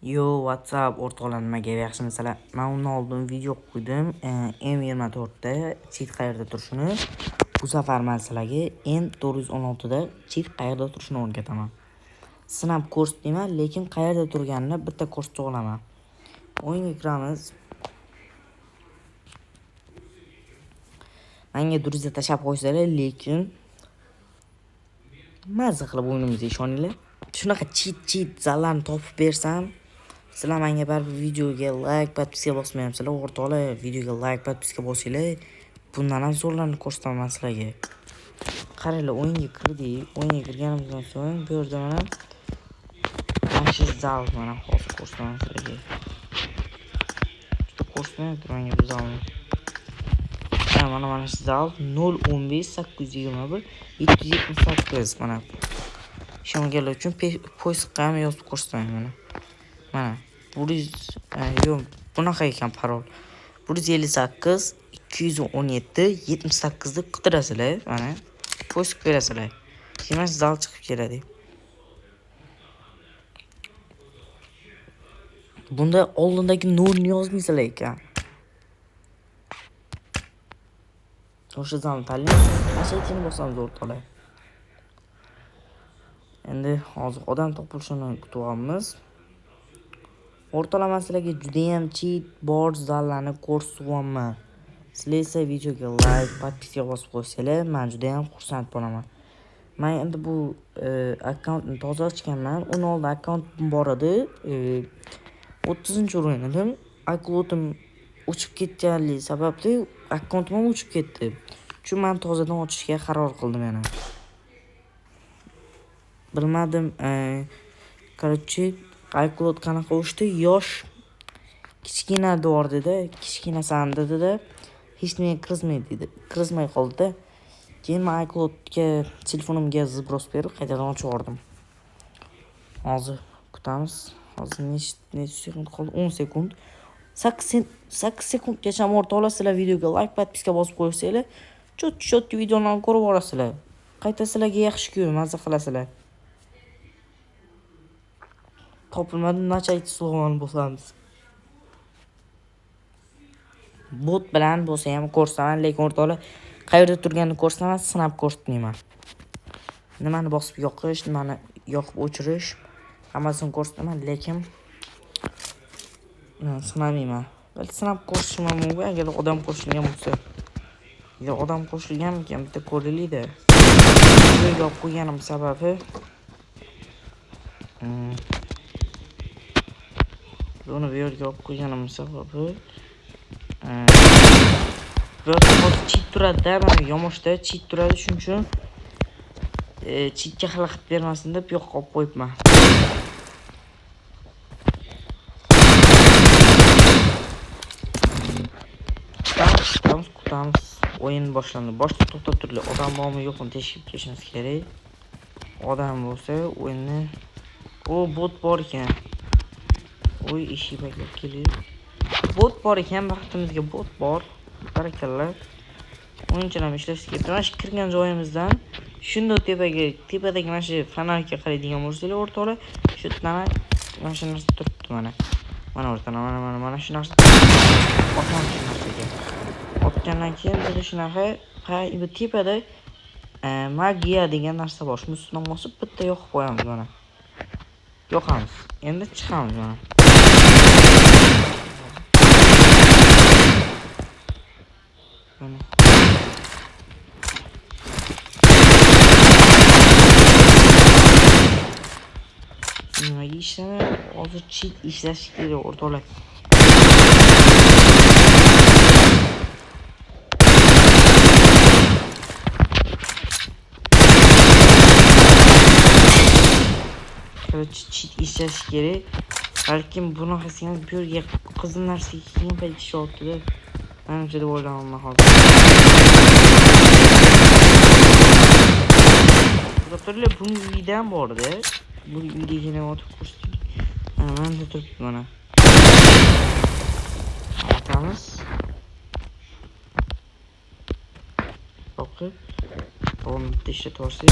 Yo, WhatsApp o'rtoqlar, nimaga yaxshimisizlar? Men undan oldin video qo'ydim. M24 da cheat qayerda turishini. Bu safar men sizlarga N416 da cheat qayerda turishini o'rgataman. Sinab ko'rsatmayman, lekin qayerda turganini bitta ko'rsatib olaman. O'yinga kiramiz. Menga duriza tashab qo'ysanglar, lekin mazza qilib o'yinimizga ishoninglar. Shunaqa cheat zallarni topib bersam, sizlar menga baribir videoga like, podpiska bosmayapsizlar. O'rtoqlar, videoga like, podpiska bosinglar. Bundan ham zo'rlarni ko'rsataman sizlarga. Qaranglar, o'yinga kirdik. O'yinga kirganimizdan so'ng bu yerda mana shu zal mana hozir ko'rsataman sizlarga. Juda ko'rsatmayapti menga bu zalni. Mana shu zal 015 821 778 mana. Ishonganlar uchun poysiqqa ham yozib ko'rsataman mana. Mana bunaqa ekan parol. 158 217 78 ni qidirasizlar, mana poysiq berasizlar. Keyin zal chiqib keladi. Bunda oldindagi nolni yozmaysizlar ekan. O'sha zalni tanlang, ashaytini bosamiz o'rtoqlar. Endi hozir odam topilishini kutyapmiz. O'rtoqlar, men sizlarga juda ham cheat bor zallarni ko'rsatyapman. Sizlar esa videoga like, podpiska bosib qo'ysanglar, men juda ham xursand bo'laman. Men endi bu akkauntni toza ochganman. Uni oldin akkauntim bor edi. 30-o'rin edim. iCloud'im o'chib ketganligi sababli akkauntim ham o'chib ketdi. Chunki men tozadan ochishga qaror qildim yana. Bilmadim, короче, iCloud qanaqa o'chdi? Yosh kichkina bor dedi, kichkina san dedi-da, hech nima kirizmay qoldi-da. Keyin men iCloudga telefonimga zibros berib qaytadan ochib yubordim. Hozir kutamiz. Hozir necha sekund qoldi? 10 sekund. 8 sekundgacha o'rtoqlar, sizlar videoga like, podpiska bosib qo'ysanglar, chot videolarni ko'rib borasizlar. Qayta sizlarga yaxshi-ku, mazza qilasizlar. Topilmadi, nachayt sug'on bo'lamiz. Bot bilan bo'lsa ham ko'rsataman, lekin o'rtoqlar, qayerda turganini ko'rsataman, sinab ko'rsatmayman. Nimani bosib yoqish, nimani yoqib o'chirish, hammasini ko'rsataman, lekin sinamayman. Balki sinab ko'rishim mumkin, agar odam qo'shilgan bo'lsa. Agar odam qo'shilgan ekan, bitta ko'raylik-da. Bu yo'q qo'yganim sababi buni bu yerga olib qo'yganim sababi bu yerda cheat turadi-da, mana yomoshda cheat turadi, shuning uchun cheatga xalaqit bermasin deb yo'q olib qo'yibman. Kutamiz. O'yin boshlandi. Boshda to'xtab turli. Odam bormi yo'qmi tekshirib kelishimiz kerak. Odam bo'lsa o'yinni bot bor ekan. Oy, eshik baklab kelib. Bot bor ekan, vaqtimizga bot bor. Barakallah. O'yinchilar ishlashga kerak. Mana shu kirgan joyimizdan shunday tepadagi mana shu fonarga qaraydigan bo'lsanglar, o'rtoqlar, shu mana shu narsa turibdi mana. Mana o'rtoqlar, mana shu narsa. Osmoncha narsaga. Otgandan keyin biz shunaqa bu tepada magiya degan narsa bor. Shuni ustidan bosib bitta yoqib qo'yamiz mana. Yoqamiz. Endi chiqamiz mana. Nimaga ishlamay? Hozir cheat ishlash kerak o'rtoqlar. Cheat ishlash kerak. Balkim bunaqasini bu yerga qizil narsaga keyin payt ishlayapti-da. Menimcha deb o'ylayman hozir. O'rtoqlar, bunga uyda ham bor-da. Bu uydagina o'tib ko'rsak. Mana turibdi mana. Otamiz. O'qib. Onu ishlatib olsak.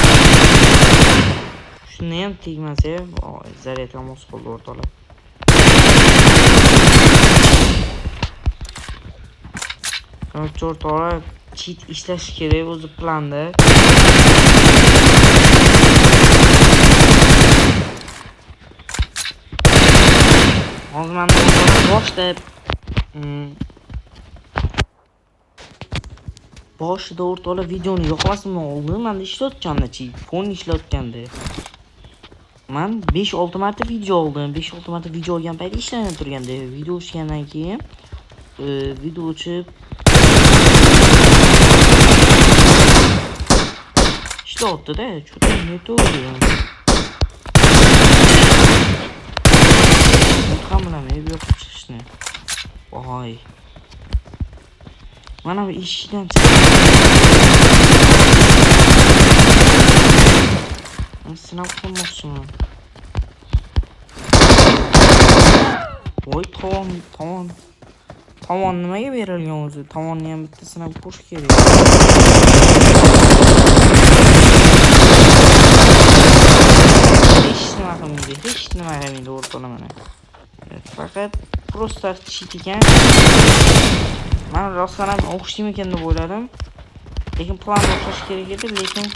Shuni ham tegmasa, zaryadga mos qoldi o'rtoqlar. O'rtoqlar, cheat ishlash kerak o'zi planda. Hozir men boshlab boshida o'rtoqlar videoni yoqmasam oldin menda ishlatganda fon ishlatganda. Men 5-6 marta video oldim. 5-6 marta video olgan paytda ishlanib turganda, video o'chgandan keyin video o'chib ishlatdi-da, cho'ta ne to'g'ri. Hamlamay yo'q chiqishni. Voy. Mana bu eshikdan chiqdim. Sinab ko'rmoqchiman. Voy, tovon nimaga berilgan o'zi? Tovonni ham bitta sinab ko'rish kerak. Hech nima qilmaydi o'rtoqlar mana. Faqat prosta cheat ekan. Men rostdan ham o'xshaymi ekan deb o'yladim. Lekin plan o'xshash kerak edi, lekin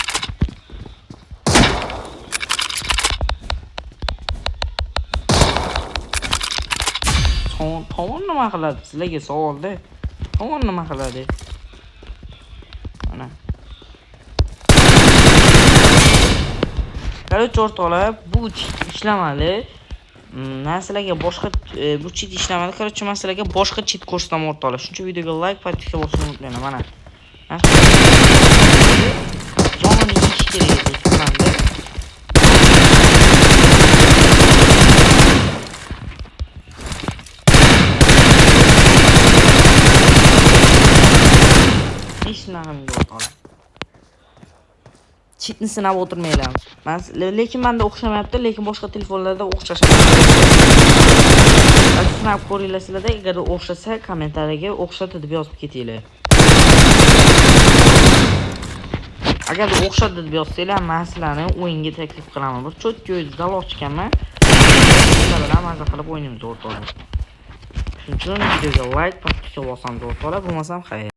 tovon nima qiladi? Sizlarga savolda. Tovon nima qiladi? Mana. Qaror o'rtoqlar, bu ishlamadi. Narsalarga boshqa bu cheat ishlamadi. Qaror masalaga boshqa cheat ko'rsataman o'rtoqlar. Shuncha videoga like, podpiska bosishni unutmanglar. Mana. Yomon ish kerak edi planda. Hech nima o'rtoqlar. Cheatni sinab o'tirmaylar. Lekin menda o'xshamayapti, lekin boshqa telefonlarda o'xshashadi. Sinab ko'ringlar-da, agar o'xshasa kommentariyaga o'xshadi deb yozib ketinglar. Agar o'xshadi deb yozsanglar, men sizlarni o'yinga taklif qilaman. Bir cho'tka o'yinda daloq chiqaman. Sizlar bilan maza qilib o'ynaymiz o'rtoqlar. Shuning uchun videoga like, podpiska bosamiz o'rtoqlar, bo'lmasam xayr.